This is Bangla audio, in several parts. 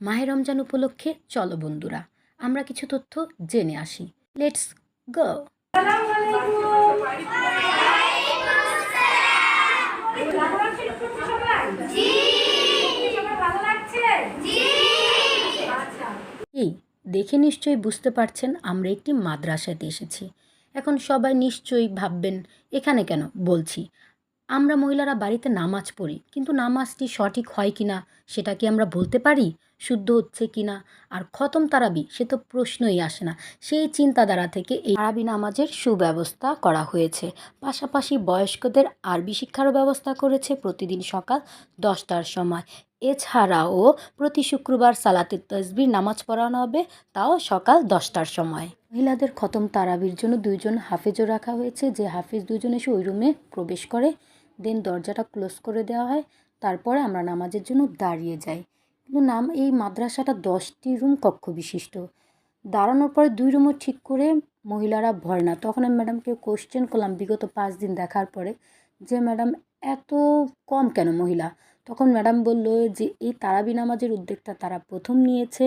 মাহে রমজান উপলক্ষে চলো বন্ধুরা আমরা কিছু তথ্য জেনে আসি। Let's go. এই দেখে নিশ্চয়ই বুঝতে পারছেন আমরা একটি মাদ্রাসাতে এসেছি। এখন সবাই নিশ্চয়ই ভাববেন এখানে কেন বলছি। আমরা মহিলারা বাড়িতে নামাজ পড়ি, কিন্তু নামাজটি সঠিক হয় কি না সেটা কি আমরা বলতে পারি? শুদ্ধ হচ্ছে কি না? আর খতম তারাবি সে তো প্রশ্নই আসে না। সেই চিন্তাধারা থেকে এই তারাবি নামাজের সুব্যবস্থা করা হয়েছে। পাশাপাশি বয়স্কদের আরবি শিক্ষারও ব্যবস্থা করেছে প্রতিদিন সকাল 10টার সময়। এছাড়াও প্রতি শুক্রবার সালাতুত তাসবির নামাজ পড়ানো হবে, তাও সকাল 10টার সময়। মহিলাদের খতম তারাবির জন্য 2জন হাফেজও রাখা হয়েছে, যে হাফেজ 2জন এসে ওই রুমে প্রবেশ করে, দেন দরজাটা ক্লোজ করে দেওয়া হয়। তারপরে আমরা নামাজের জন্য দাঁড়িয়ে যাই। কিন্তু এই মাদ্রাসাটা 10টি রুম কক্ষ বিশিষ্ট। দাঁড়ানোর পরে 2 রুমও ঠিক করে মহিলারা ভরে না। তখন আমি ম্যাডামকে কোশ্চেন করলাম বিগত 5 দিন দেখার পরে, যে ম্যাডাম এত কম কেন মহিলা? তখন ম্যাডাম বলল যে এই তারাবি নামাজের উদ্যোগটা তারা প্রথম নিয়েছে।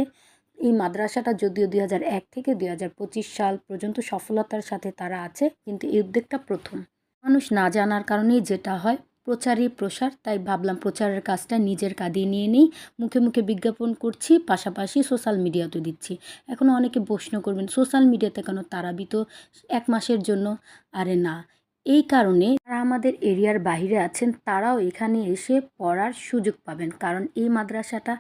এই মাদ্রাসাটা যদিও 2001 থেকে 2025 সাল পর্যন্ত সফলতার সাথে তারা আছে, কিন্তু এই উদ্যোগটা প্রথম। মানুষ না জানার কারণেই যেটা হয় প্রচারই প্রসার, তাই ভাবলাম প্রচারের কাজটা নিজের কাঁধে নিয়ে নিই। মুখে মুখে বিজ্ঞাপন করছি, পাশাপাশি সোশ্যাল মিডিয়াতে দিচ্ছি। এখনও অনেকে প্রশ্ন করবেন সোশ্যাল মিডিয়াতে কেন? তারাবি তো 1 মাসের জন্য। আরে না, এই কারণে যারা আমাদের এরিয়ার বাইরে আছেন তারাও এখানে এসে পড়ার সুযোগ পাবেন, কারণ এই মাদ্রাসাটা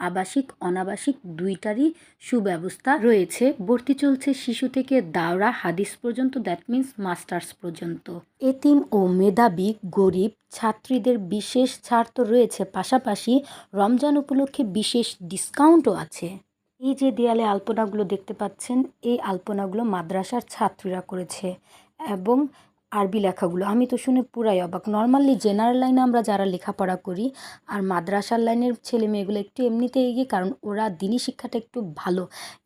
আবাসিক অনাবাসিক দুইটারই সুব্যবস্থা রয়েছে। ভর্তি চলছে শিশু থেকে দাওরা হাদিস পর্যন্ত, দ্যাট মিন্স মাস্টার্স পর্যন্ত। এতিম ও মেধাবী গরিব ছাত্রীদের বিশেষ ছাড় তো রয়েছে, পাশাপাশি রমজান উপলক্ষে বিশেষ ডিসকাউন্টও আছে। এই যে দেয়ালে আলপনাগুলো দেখতে পাচ্ছেন, এই আলপনাগুলো মাদ্রাসার ছাত্রীরা করেছে, এবং আরবি লেখাগুলো আমি তো শুনে পুরাই অবাক। নর্মালি জেনারেল লাইনে আমরা যারা লেখাপড়া করি, আর মাদ্রাসার লাইনের ছেলে মেয়েগুলো একটু এমনিতে এগিয়ে, কারণ ওরা দিনী শিক্ষাটা একটু ভালো।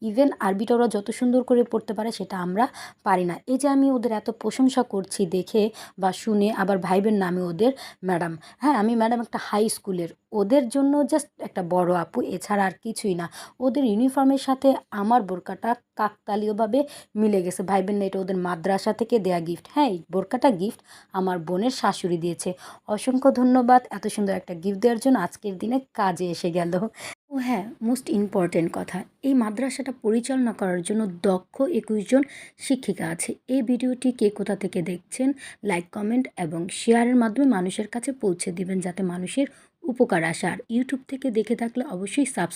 ইভেন আরবিটা ওরা যত সুন্দর করে পড়তে পারে সেটা আমরা পারি না। এই যে আমি ওদের এত প্রশংসা করছি দেখে বা শুনে, আবার ভাইবেন না আমি ওদের ম্যাডাম। হ্যাঁ, আমি ম্যাডাম একটা হাই স্কুলের, ওদের জন্য জাস্ট একটা বড় আপু, এছাড়া আর কিছুই না। ওদের ইউনিফর্মের সাথে আমার বোরকাটা কাকতালীয়ভাবে মিলে গেছে। ভাইবেন না এটা ওদের মাদ্রাসা থেকে দেয়া গিফট। হ্যাঁ, এই বোরকাটা গিফট আমার বোনের শাশুড়ি দিয়েছে। অসংখ্য ধন্যবাদ এত সুন্দর একটা গিফট দেওয়ার জন্য, আজকের দিনে কাজে এসে গেল। ও হ্যাঁ, মোস্ট ইম্পর্টেন্ট কথা, এই মাদ্রাসাটা পরিচালনা করার জন্য দক্ষ 21 জন শিক্ষিকা আছে। এই ভিডিওটি কে কোথা থেকে দেখছেন লাইক কমেন্ট এবং শেয়ারের মাধ্যমে মানুষের কাছে পৌঁছে দিবেন, যাতে মানুষের উপকার আসে। আর ইউটিউব থেকে দেখে থাকলে অবশ্যই সাবস্ক্রাইব